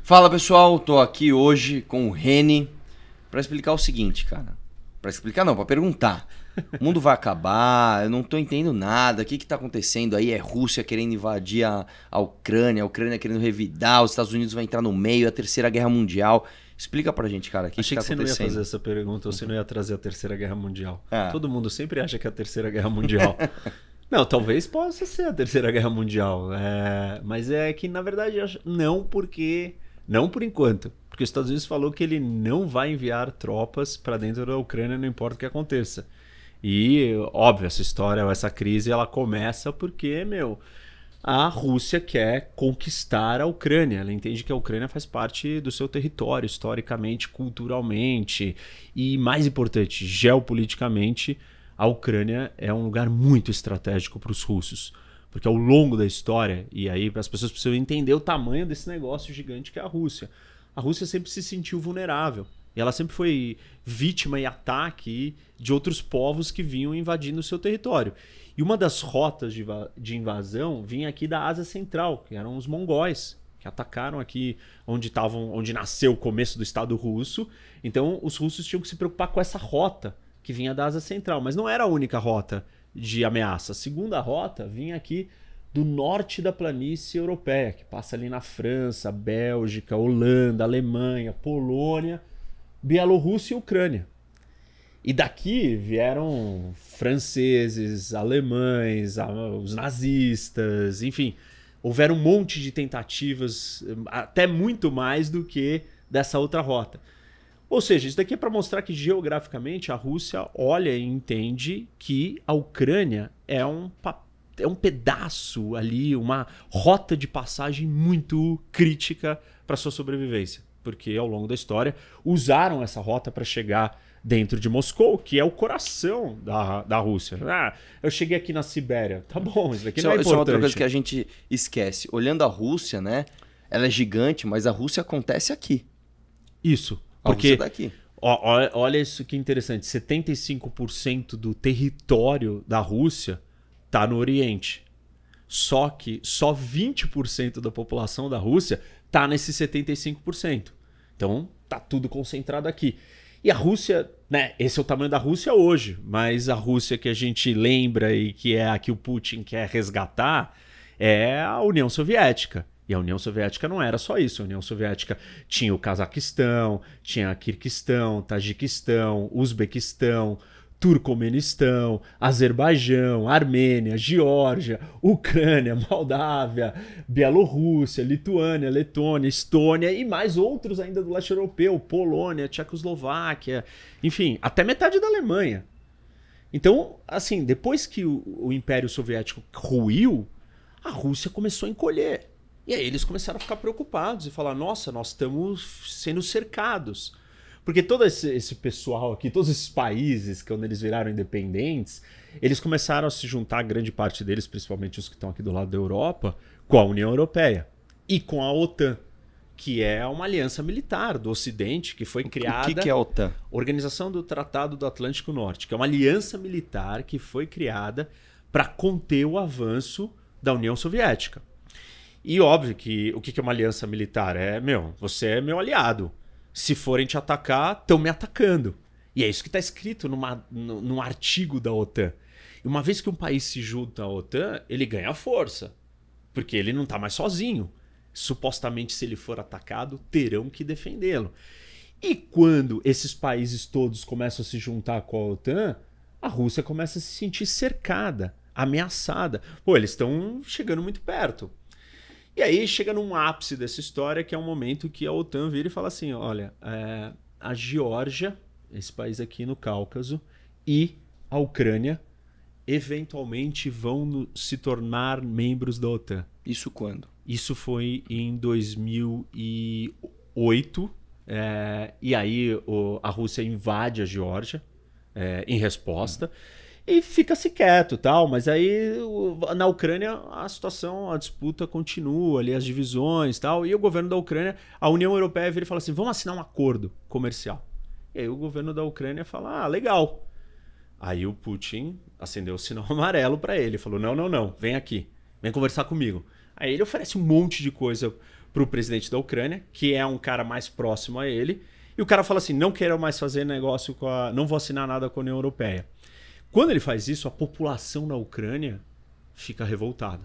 Fala pessoal, tô aqui hoje com o Reni pra explicar o seguinte, cara. Pra explicar não, pra perguntar. O mundo vai acabar, eu não tô entendendo nada. O que que tá acontecendo aí? É Rússia querendo invadir a Ucrânia querendo revidar, os Estados Unidos vai entrar no meio, a Terceira Guerra Mundial. Explica pra gente, cara, o que Achei tá que você não ia acontecendo? fazer essa pergunta ou você não ia trazer a Terceira Guerra Mundial. Ah. Todo mundo sempre acha que é a Terceira Guerra Mundial. Não, talvez possa ser a Terceira Guerra Mundial. Mas é que, na verdade, não porque... Não por enquanto. Porque os Estados Unidos falou que ele não vai enviar tropas para dentro da Ucrânia, não importa o que aconteça. E, óbvio, essa história, essa crise, ela começa porque, a Rússia quer conquistar a Ucrânia. Ela entende que a Ucrânia faz parte do seu território, historicamente, culturalmente e, mais importante, geopoliticamente, a Ucrânia é um lugar muito estratégico para os russos. Porque ao longo da história, e aí as pessoas precisam entender o tamanho desse negócio gigante que é a Rússia sempre se sentiu vulnerável. E ela sempre foi vítima e ataque de outros povos que vinham invadindo o seu território. E uma das rotas de invasão vinha aqui da Ásia Central, que eram os mongóis, que atacaram aqui onde nasceu o começo do Estado russo. Então os russos tinham que se preocupar com essa rota que vinha da Ásia Central. Mas não era a única rota de ameaça. A segunda rota vinha aqui do norte da planície europeia, que passa ali na França, Bélgica, Holanda, Alemanha, Polônia, Bielorrússia e Ucrânia. E daqui vieram franceses, alemães, os nazistas, enfim, houveram um monte de tentativas, até muito mais do que dessa outra rota. Ou seja, isso daqui é para mostrar que geograficamente a Rússia olha e entende que a Ucrânia é um pedaço ali, uma rota de passagem muito crítica para sua sobrevivência. Porque ao longo da história usaram essa rota para chegar dentro de Moscou, que é o coração da Rússia. Ah, eu cheguei aqui na Sibéria. Tá bom, isso daqui não é importante. Isso é outra coisa que a gente esquece. Olhando a Rússia, né? Ela é gigante, mas a Rússia acontece aqui. Isso. Porque, olha isso que interessante, 75% do território da Rússia está no Oriente. Só que só 20% da população da Rússia está nesses 75%. Então, tá tudo concentrado aqui. E a Rússia, né, esse é o tamanho da Rússia hoje, mas a Rússia que a gente lembra e que é a que o Putin quer resgatar é a União Soviética. E a União Soviética não era só isso. A União Soviética tinha o Cazaquistão, tinha Quirguistão, Tajiquistão, Uzbequistão, Turcomenistão, Azerbaijão, Armênia, Geórgia, Ucrânia, Moldávia, Bielorrússia, Lituânia, Letônia, Estônia e mais outros ainda do leste europeu, Polônia, Tchecoslováquia, enfim, até metade da Alemanha. Então, assim, depois que o Império Soviético ruiu, a Rússia começou a encolher. E aí eles começaram a ficar preocupados e falar, nossa, nós estamos sendo cercados. Porque todo esse pessoal aqui, todos esses países, quando eles viraram independentes, eles começaram a se juntar, grande parte deles, principalmente os que estão aqui do lado da Europa, com a União Europeia e com a OTAN, que é uma aliança militar do Ocidente, que foi criada... O que é a OTAN? Organização do Tratado do Atlântico Norte, que é uma aliança militar que foi criada para conter o avanço da União Soviética. E óbvio que o que é uma aliança militar? Você é meu aliado. Se forem te atacar, estão me atacando. E é isso que está escrito num artigo da OTAN. E uma vez que um país se junta à OTAN, ele ganha força. Porque ele não está mais sozinho. Supostamente, se ele for atacado, terão que defendê-lo. E quando esses países todos começam a se juntar com a OTAN, a Rússia começa a se sentir cercada, ameaçada. Pô, eles estão chegando muito perto. E aí chega num ápice dessa história, que é um momento que a OTAN vira e fala assim, olha, a Geórgia, esse país aqui no Cáucaso, e a Ucrânia, eventualmente vão se tornar membros da OTAN. Isso quando? Isso foi em 2008, e aí a Rússia invade a Geórgia em resposta. E fica-se quieto, tal, mas aí na Ucrânia a situação, a disputa continua, ali as divisões, tal, e o governo da Ucrânia, a União Europeia vira e fala assim, vamos assinar um acordo comercial. E aí o governo da Ucrânia fala, legal. Aí o Putin acendeu o sinal amarelo para ele, falou, não, vem aqui, vem conversar comigo. Aí ele oferece um monte de coisa pro presidente da Ucrânia, que é um cara mais próximo a ele, e o cara fala assim, não quero mais fazer negócio não vou assinar nada com a União Europeia. Quando ele faz isso, a população na Ucrânia fica revoltada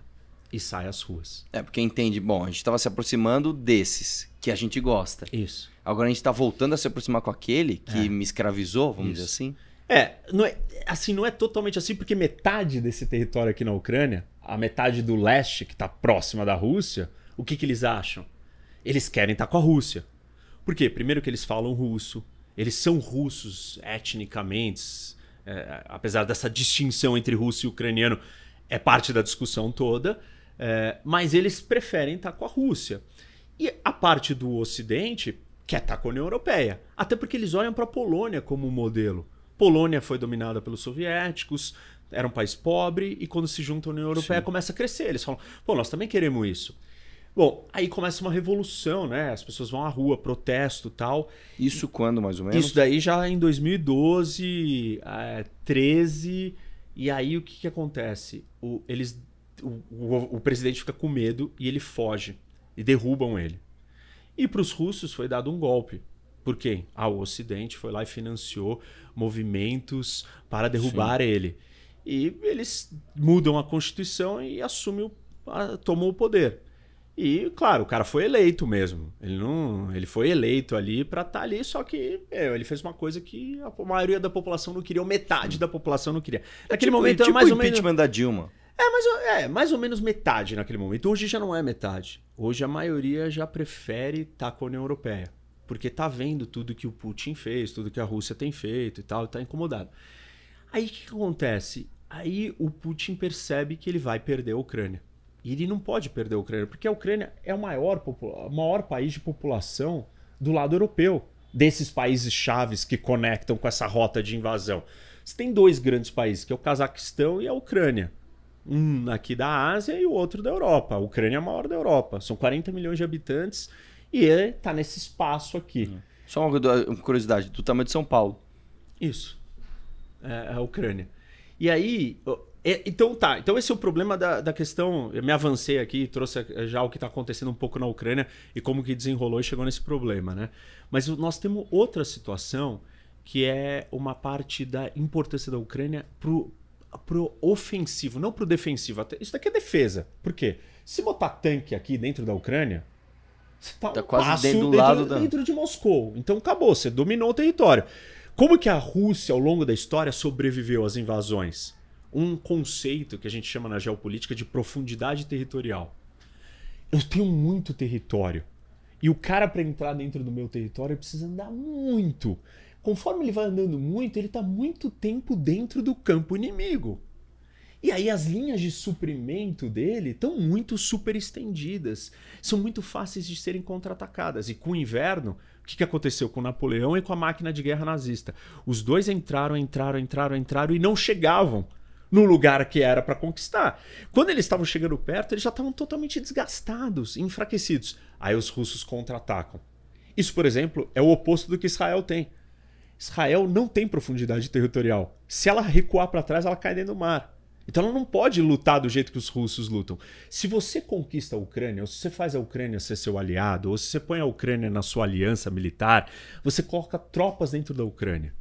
e sai às ruas. Porque entende, bom, a gente estava se aproximando desses que a gente gosta. Isso. Agora a gente está voltando a se aproximar com aquele que me escravizou, vamos dizer assim. Não é totalmente assim, porque metade desse território aqui na Ucrânia, a metade do leste, que está próxima da Rússia, o que eles acham? Eles querem estar com a Rússia. Por quê? Primeiro que eles falam russo, eles são russos etnicamente, apesar dessa distinção entre russo e ucraniano, é parte da discussão toda, mas eles preferem estar com a Rússia. E a parte do Ocidente quer estar com a União Europeia, até porque eles olham para a Polônia como modelo. Polônia foi dominada pelos soviéticos, era um país pobre, e quando se junta à União Europeia começa a crescer. Eles falam, pô, nós também queremos isso. Bom, aí começa uma revolução, né? As pessoas vão à rua, protesto e tal. Isso quando, mais ou menos? Isso daí já em 2012, 13. E aí o que acontece? O presidente fica com medo e ele foge. E derrubam ele. E para os russos foi dado um golpe. Por quê? O Ocidente foi lá e financiou movimentos para derrubar ele. E eles mudam a Constituição e tomam o poder. E, claro, o cara foi eleito mesmo. Ele foi eleito ali para estar ali, só que ele fez uma coisa que a maioria da população não queria, ou metade da população não queria. Naquele momento era mais ou menos... impeachment da Dilma. Mais ou menos metade naquele momento. Hoje já não é metade. Hoje a maioria já prefere estar com a União Europeia. Porque tá vendo tudo que o Putin fez, tudo que a Rússia tem feito e tal, e tá incomodado. Aí o que acontece? Aí o Putin percebe que ele vai perder a Ucrânia. E ele não pode perder a Ucrânia, porque a Ucrânia é o maior país de população do lado europeu, desses países chaves que conectam com essa rota de invasão. Você tem dois grandes países, que é o Cazaquistão e a Ucrânia. Um aqui da Ásia e o outro da Europa. A Ucrânia é a maior da Europa. São 40 milhões de habitantes e ele está nesse espaço aqui. Só uma curiosidade, do tamanho de São Paulo. Isso. É a Ucrânia. E aí... Então esse é o problema da questão. Eu me avancei aqui, trouxe já o que está acontecendo um pouco na Ucrânia e como que desenrolou e chegou nesse problema, né? Mas nós temos outra situação que é uma parte da importância da Ucrânia pro ofensivo, não pro defensivo. Isso daqui é defesa. Por quê? Se botar tanque aqui dentro da Ucrânia, você tá quase dentro de Moscou. Então acabou, você dominou o território. Como que a Rússia, ao longo da história, sobreviveu às invasões? Um conceito que a gente chama na geopolítica de profundidade territorial. Eu tenho muito território. E o cara, para entrar dentro do meu território, precisa andar muito. Conforme ele vai andando muito, ele está muito tempo dentro do campo inimigo. E aí as linhas de suprimento dele estão muito super estendidas. São muito fáceis de serem contra-atacadas. E com o inverno, o que aconteceu com Napoleão e com a máquina de guerra nazista? Os dois entraram e não chegavam no lugar que era para conquistar. Quando eles estavam chegando perto, eles já estavam totalmente desgastados, enfraquecidos. Aí os russos contra-atacam. Isso, por exemplo, é o oposto do que Israel tem. Israel não tem profundidade territorial. Se ela recuar para trás, ela cai dentro do mar. Então ela não pode lutar do jeito que os russos lutam. Se você conquista a Ucrânia, ou se você faz a Ucrânia ser seu aliado, ou se você põe a Ucrânia na sua aliança militar, você coloca tropas dentro da Ucrânia.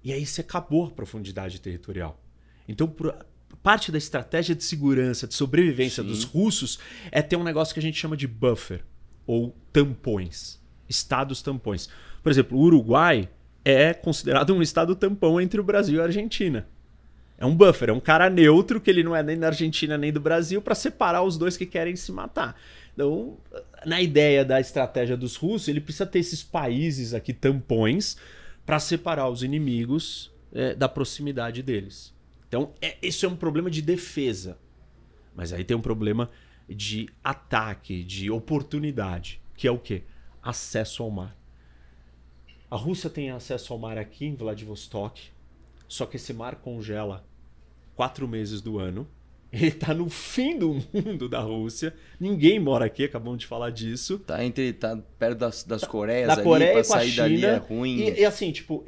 E aí você acabou a profundidade territorial. Então, parte da estratégia de segurança, de sobrevivência dos russos é ter um negócio que a gente chama de buffer, ou tampões, estados tampões. Por exemplo, o Uruguai é considerado um estado tampão entre o Brasil e a Argentina. É um buffer, é um cara neutro, que ele não é nem da Argentina nem do Brasil, para separar os dois que querem se matar. Então, na ideia da estratégia dos russos, ele precisa ter esses países aqui, tampões, para separar os inimigos da proximidade deles. Então, isso é um problema de defesa. Mas aí tem um problema de ataque, de oportunidade, que é o quê? Acesso ao mar. A Rússia tem acesso ao mar aqui em Vladivostok, só que esse mar congela 4 meses do ano. Ele está no fim do mundo da Rússia. Ninguém mora aqui, acabamos de falar disso. Tá perto das Coreias da ali, Coreia pra com a sair China, dali é ruim. E assim, tipo,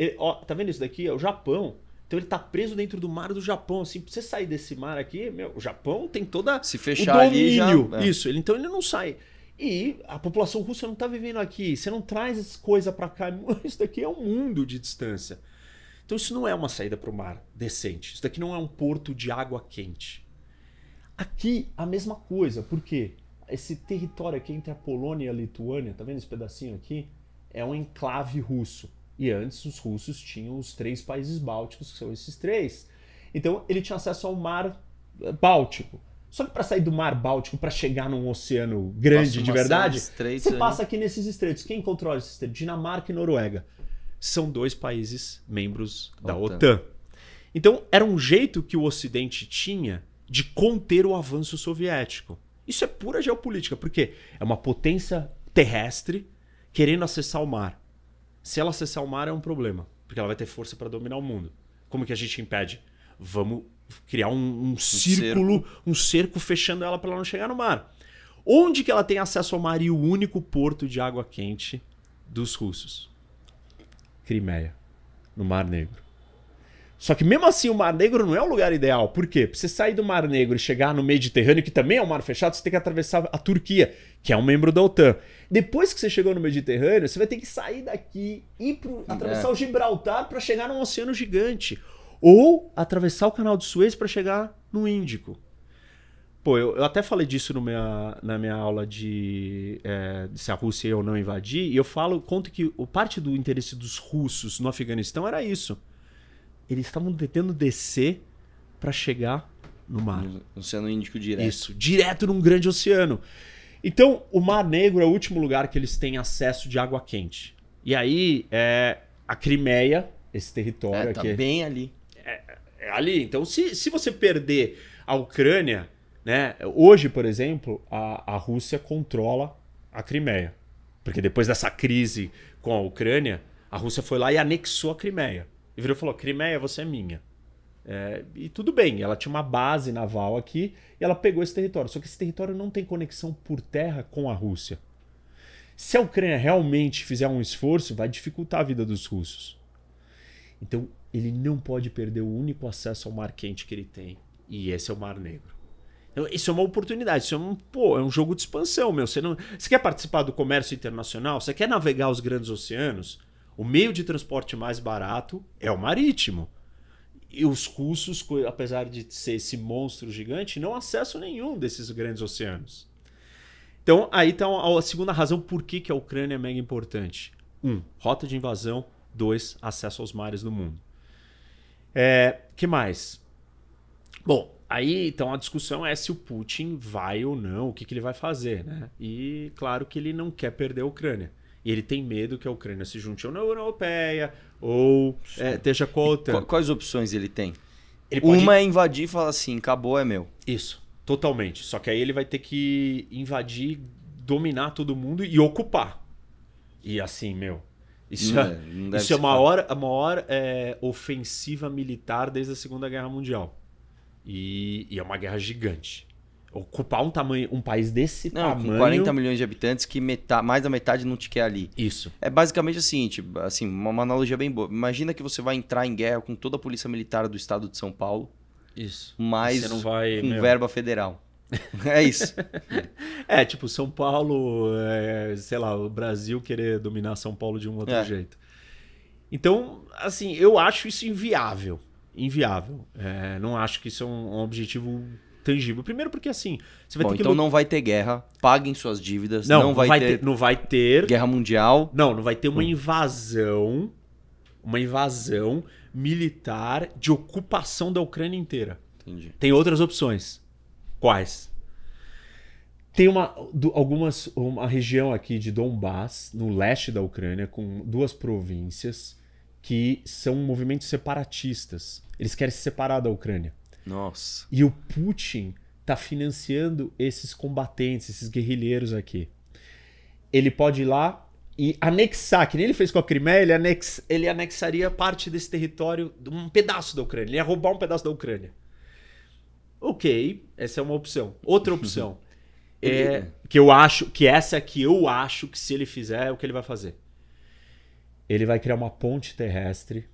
tá vendo isso daqui? É o Japão. Então ele tá preso dentro do mar do Japão. Assim, pra você sair desse mar aqui, o Japão tem toda se fechar o domínio. ali já... Isso, então ele não sai. E a população russa não está vivendo aqui. Você não traz essa coisa para cá. Isso daqui é um mundo de distância. Então isso não é uma saída para o mar decente. Isso daqui não é um porto de água quente. Aqui a mesma coisa. Por quê? Esse território aqui entre a Polônia e a Lituânia, tá vendo esse pedacinho aqui? É um enclave russo. E antes os russos tinham os 3 países bálticos, que são esses 3. Então ele tinha acesso ao mar Báltico. Só que para sair do mar Báltico, para chegar num oceano grande de verdade, você passa aqui nesses estreitos. Quem controla esses estreitos? Dinamarca e Noruega. São 2 países membros da OTAN. Então era um jeito que o Ocidente tinha de conter o avanço soviético. Isso é pura geopolítica, porque é uma potência terrestre querendo acessar o mar. Se ela acessar o mar é um problema, porque ela vai ter força para dominar o mundo. Como que a gente impede? Vamos criar um círculo, um cerco fechando ela para ela não chegar no mar. Onde que ela tem acesso ao mar e o único porto de água quente dos russos? Crimeia, no Mar Negro. Só que mesmo assim o Mar Negro não é o lugar ideal. Por quê? Para você sair do Mar Negro e chegar no Mediterrâneo, que também é um mar fechado, você tem que atravessar a Turquia, que é um membro da OTAN. Depois que você chegou no Mediterrâneo, você vai ter que sair daqui e atravessar o Gibraltar para chegar num oceano gigante. Ou atravessar o Canal de Suez para chegar no Índico. Pô, eu até falei disso na minha aula de se a Rússia ia ou não invadir, e eu conto que parte do interesse dos russos no Afeganistão era isso. Eles estavam tentando descer para chegar no mar. No Oceano Índico direto. Isso, direto num grande oceano. Então, o Mar Negro é o último lugar que eles têm acesso de água quente. E aí, a Crimeia, esse território tá aqui... bem ali. É ali. Então, se você perder a Ucrânia, né? Hoje, por exemplo, a Rússia controla a Crimeia. Porque depois dessa crise com a Ucrânia, a Rússia foi lá e anexou a Crimeia. E virou e falou, Crimeia, você é minha. E tudo bem, ela tinha uma base naval aqui e ela pegou esse território. Só que esse território não tem conexão por terra com a Rússia. Se a Ucrânia realmente fizer um esforço, vai dificultar a vida dos russos. Então, ele não pode perder o único acesso ao mar quente que ele tem. E esse é o Mar Negro. Então, isso é uma oportunidade, isso é um jogo de expansão, meu. Você quer participar do comércio internacional? Você quer navegar os grandes oceanos? O meio de transporte mais barato é o marítimo. E os russos, apesar de ser esse monstro gigante, não acessam nenhum desses grandes oceanos. Então, aí está a segunda razão por que a Ucrânia é mega importante. 1. Rota de invasão. 2. Acesso aos mares do mundo. Que mais? Bom, aí então a discussão é se o Putin vai ou não, o que ele vai fazer, né? E claro que ele não quer perder a Ucrânia. E ele tem medo que a Ucrânia se junte à União Europeia ou esteja com a OTAN. Quais opções ele tem? Pode... Uma é invadir e falar assim, acabou, é meu. Isso, totalmente. Só que aí ele vai ter que invadir, dominar todo mundo e ocupar. E assim, meu... Isso é a maior ofensiva militar desde a Segunda Guerra Mundial. E é uma guerra gigante. Ocupar um país desse tamanho... Com 40 milhões de habitantes, que mais da metade não te quer ali. Isso. É basicamente assim, uma analogia bem boa. Imagina que você vai entrar em guerra com toda a polícia militar do estado de São Paulo. Isso. Mas você não vai, com verba federal. É isso. Tipo, São Paulo, sei lá, o Brasil querer dominar São Paulo de um outro jeito. Então, assim, eu acho isso inviável. Inviável. Não acho que isso é um objetivo tangível. Primeiro porque, assim... Você vai ter que então não vai ter guerra. Paguem suas dívidas. Não vai ter... Guerra mundial. Não vai ter uma invasão... Uma invasão militar de ocupação da Ucrânia inteira. Entendi. Tem outras opções. Quais? Tem uma região aqui de Donbass, no leste da Ucrânia, com 2 províncias que são movimentos separatistas. Eles querem se separar da Ucrânia. Nossa. E o Putin está financiando esses combatentes, esses guerrilheiros aqui. Ele pode ir lá e anexar, que nem ele fez com a Crimeia, ele anexaria parte desse território, um pedaço da Ucrânia. Ele ia roubar um pedaço da Ucrânia. Ok, essa é uma opção. Outra opção que essa aqui eu acho que se ele fizer é o que ele vai fazer. Ele vai criar uma ponte terrestre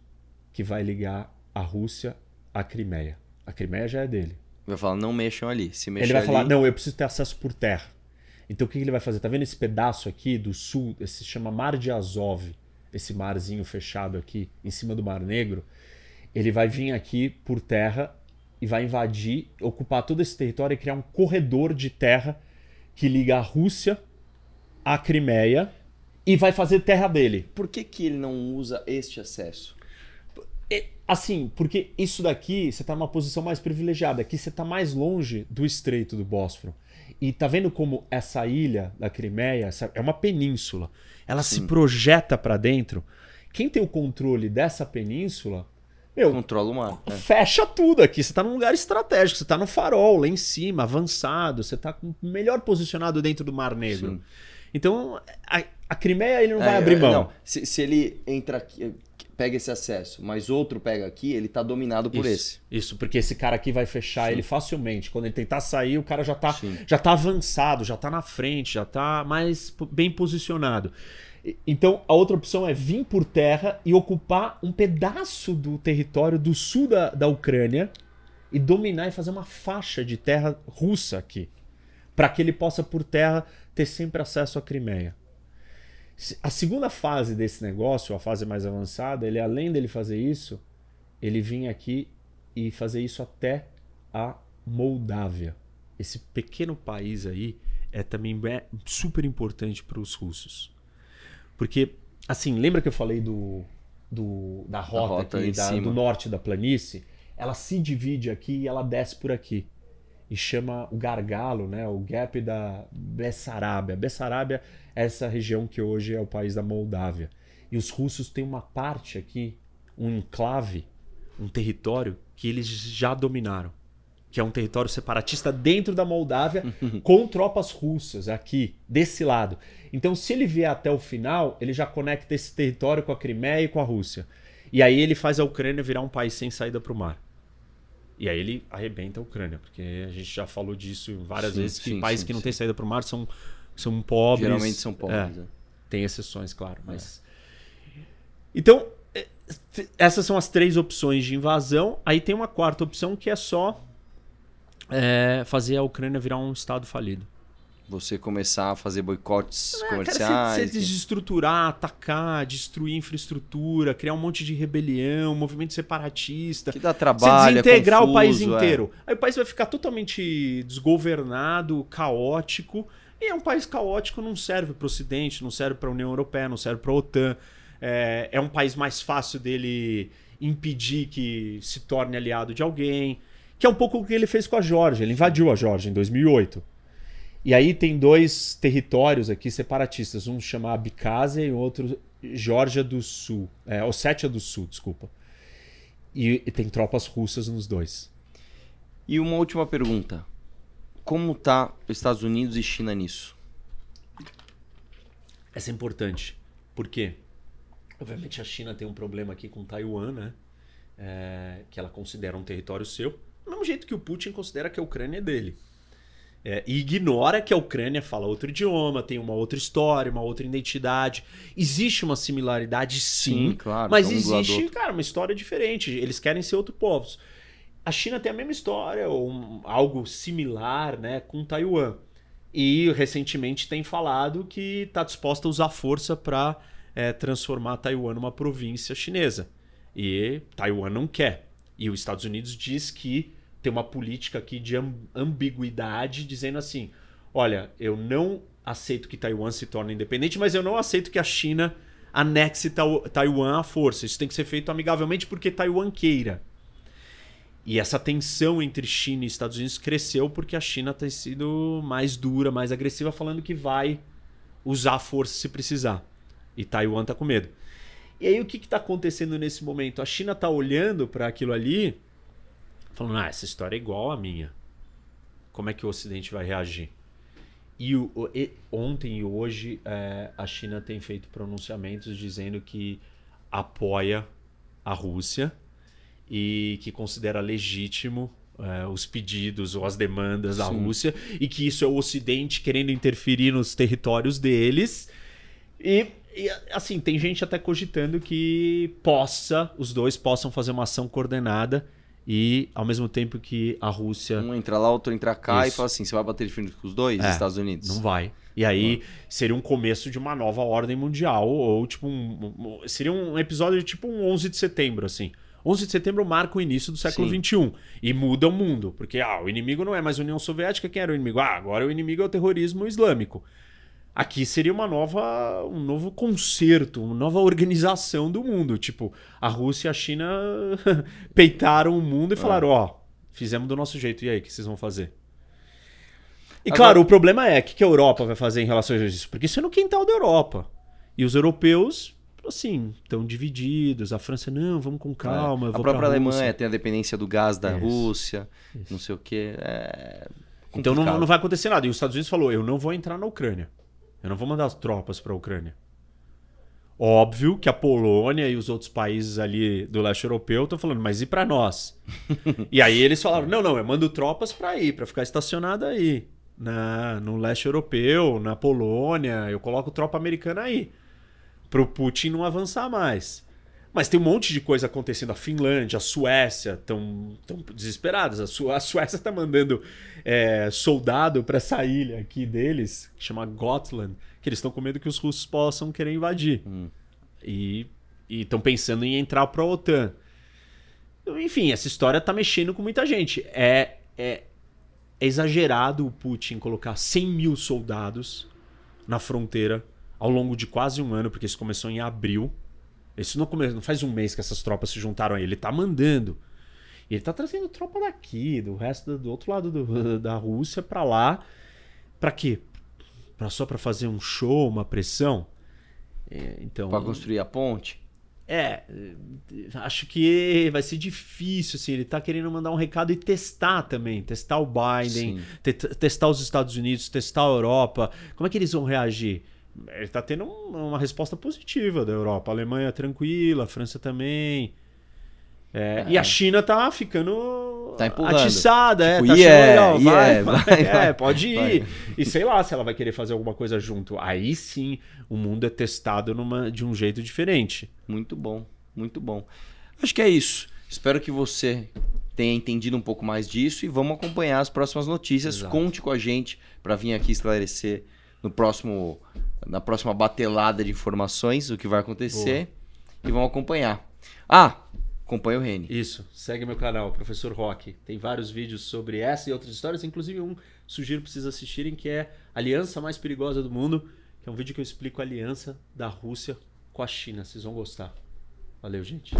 que vai ligar a Rússia à Crimeia. A Crimeia já é dele. Vai falar, não mexam ali. Se mexer ele vai ali... falar, não, eu preciso ter acesso por terra. Então o que ele vai fazer? Tá vendo esse pedaço aqui do sul? Esse se chama Mar de Azov, esse marzinho fechado aqui em cima do Mar Negro. Ele vai vir aqui por terra e vai invadir, ocupar todo esse território e criar um corredor de terra que liga a Rússia à Crimeia e vai fazer terra dele. Por que ele não usa este acesso? Assim, porque isso daqui, você está numa posição mais privilegiada. Aqui você está mais longe do Estreito do Bósforo. E tá vendo como essa ilha da Crimeia é uma península. Ela se projeta para dentro. Quem tem o controle dessa península, controla o mar. Fecha tudo aqui. Você está num lugar estratégico. Você está no farol, lá em cima, avançado. Você está melhor posicionado dentro do Mar Negro. Sim. Então, a Crimeia ele não vai abrir mão. Não. Se ele entra aqui, pega esse acesso, mas outro pega aqui, ele tá dominado por esse. Isso, porque esse cara aqui vai fechar ele facilmente. Quando ele tentar sair, o cara já tá avançado, já tá na frente, já tá mais bem posicionado. Então, a outra opção é vir por terra e ocupar um pedaço do território do sul da Ucrânia e dominar e fazer uma faixa de terra russa aqui, para que ele possa, por terra, ter sempre acesso à Crimeia. A segunda fase desse negócio, a fase mais avançada, ele além dele fazer isso, ele vinha aqui e fazer isso até a Moldávia. Esse pequeno país aí também super importante para os russos. Porque, assim, lembra que eu falei da rota aqui, do norte da planície? Ela se divide aqui e ela desce por aqui. E chama o gargalo, né, o gap da Bessarábia. Bessarábia é essa região que hoje é o país da Moldávia. E os russos têm uma parte aqui, um enclave, um território que eles já dominaram. Que é um território separatista dentro da Moldávia com tropas russas aqui, desse lado. Então, se ele vier até o final, ele já conecta esse território com a Crimeia e com a Rússia. E aí ele faz a Ucrânia virar um país sem saída para o mar. E aí ele arrebenta a Ucrânia, porque a gente já falou disso várias vezes, que países que não têm saída para o mar são pobres. Geralmente são pobres. Tem exceções, claro. Mas... Então, essas são as 3 opções de invasão. Aí tem uma 4ª opção que é só fazer a Ucrânia virar um estado falido. Você começar a fazer boicotes comerciais. Você desestruturar, atacar, destruir infraestrutura, criar um monte de rebelião, movimento separatista. Que dá trabalho, você desintegrar o país inteiro. Aí o país vai ficar totalmente desgovernado, caótico. E um país caótico não serve para o Ocidente, não serve para a União Europeia, não serve para a OTAN. É um país mais fácil dele impedir que se torne aliado de alguém. Que é um pouco o que ele fez com a Geórgia. Ele invadiu a Geórgia em 2008. E aí tem 2 territórios aqui separatistas. Um chama Abkhazia e o outro Geórgia do Sul. Ossétia do Sul, desculpa. E tem tropas russas nos 2. E uma última pergunta. Como tá os Estados Unidos e China nisso? Essa é importante. Por quê? Obviamente a China tem um problema aqui com Taiwan, né? Que ela considera um território seu. Do mesmo jeito que o Putin considera que a Ucrânia é dele. E ignora que a Ucrânia fala outro idioma, tem uma outra história, uma outra identidade. Existe uma similaridade, sim, claro, mas existe, cara, uma história diferente. Eles querem ser outros povos. A China tem a mesma história, ou algo similar, né, com Taiwan. E recentemente tem falado que está disposta a usar força para transformar Taiwan numa província chinesa. E Taiwan não quer. E os Estados Unidos diz que tem uma política aqui de ambiguidade, dizendo assim, olha, eu não aceito que Taiwan se torne independente, mas eu não aceito que a China anexe Taiwan à força. Isso tem que ser feito amigavelmente porque Taiwan queira. E essa tensão entre China e Estados Unidos cresceu porque a China tem sido mais dura, mais agressiva, falando que vai usar a força se precisar. E Taiwan está com medo. E aí o que está acontecendo nesse momento? A China está olhando para aquilo ali, falando, essa história é igual à minha. Como é que o Ocidente vai reagir? E ontem e hoje a China tem feito pronunciamentos dizendo que apoia a Rússia e que considera legítimo os pedidos ou as demandas da Rússia e que isso é o Ocidente querendo interferir nos territórios deles. E assim, tem gente até cogitando que os dois possam fazer uma ação coordenada e ao mesmo tempo que a Rússia... Um entra lá, outro entra cá e fala assim, você vai bater de frente com os dois, Estados Unidos? Não vai. E aí seria um começo de uma nova ordem mundial, ou tipo seria um episódio tipo um 11 de setembro, assim. 11 de setembro marca o início do século XXI e muda o mundo, porque o inimigo não é mais a União Soviética, quem era o inimigo? Agora o inimigo é o terrorismo islâmico. Aqui seria um novo concerto, uma nova organização do mundo. Tipo, a Rússia e a China peitaram o mundo e falaram, fizemos do nosso jeito, e aí, o que vocês vão fazer? E claro, o problema é, o que a Europa vai fazer em relação a isso? Porque isso é no quintal da Europa. E os europeus, assim, estão divididos. A França, não, vamos com calma. A própria Alemanha tem a dependência do gás da Rússia, não sei o quê. Então não vai acontecer nada. E os Estados Unidos falou, eu não vou entrar na Ucrânia. Eu não vou mandar as tropas para a Ucrânia. Óbvio que a Polônia e os outros países ali do leste europeu estão falando, mas e para nós? E aí eles falaram, não, eu mando tropas para ir, para ficar estacionado aí. No leste europeu, na Polônia, eu coloco tropa americana aí. Para o Putin não avançar mais. Mas tem um monte de coisa acontecendo. A Finlândia, a Suécia estão desesperadas. A Suécia está mandando soldado para essa ilha aqui deles, que chama Gotland, que eles estão com medo que os russos possam querer invadir. E estão pensando em entrar para a OTAN. Enfim, essa história está mexendo com muita gente. É exagerado o Putin colocar 100 mil soldados na fronteira ao longo de quase um ano, porque isso começou em abril. Isso não faz um mês que essas tropas se juntaram aí. Ele tá mandando. E ele tá trazendo tropa daqui, do resto do outro lado da Rússia pra lá. Pra quê? Só pra fazer um show, uma pressão? Então, pra construir a ponte? Acho que vai ser difícil, assim. Ele tá querendo mandar um recado e testar também. Testar o Biden, testar os Estados Unidos, testar a Europa. Como é que eles vão reagir? Ele está tendo uma resposta positiva da Europa. A Alemanha tranquila, a França também. E a China está ficando atiçada. Tipo, tá achando legal. Vai. Pode ir. E sei lá se ela vai querer fazer alguma coisa junto. Aí sim, o mundo é testado de um jeito diferente. Muito bom, muito bom. Acho que é isso. Espero que você tenha entendido um pouco mais disso e vamos acompanhar as próximas notícias. Exato. Conte com a gente para vir aqui esclarecer na próxima batelada de informações o que vai acontecer. Boa. E vamos acompanhar. Acompanha o Reni. Isso, segue meu canal, Professor Roque. Tem vários vídeos sobre essa e outras histórias, inclusive sugiro para vocês assistirem, que é Aliança Mais Perigosa do Mundo, que é um vídeo que eu explico a aliança da Rússia com a China. Vocês vão gostar. Valeu, gente.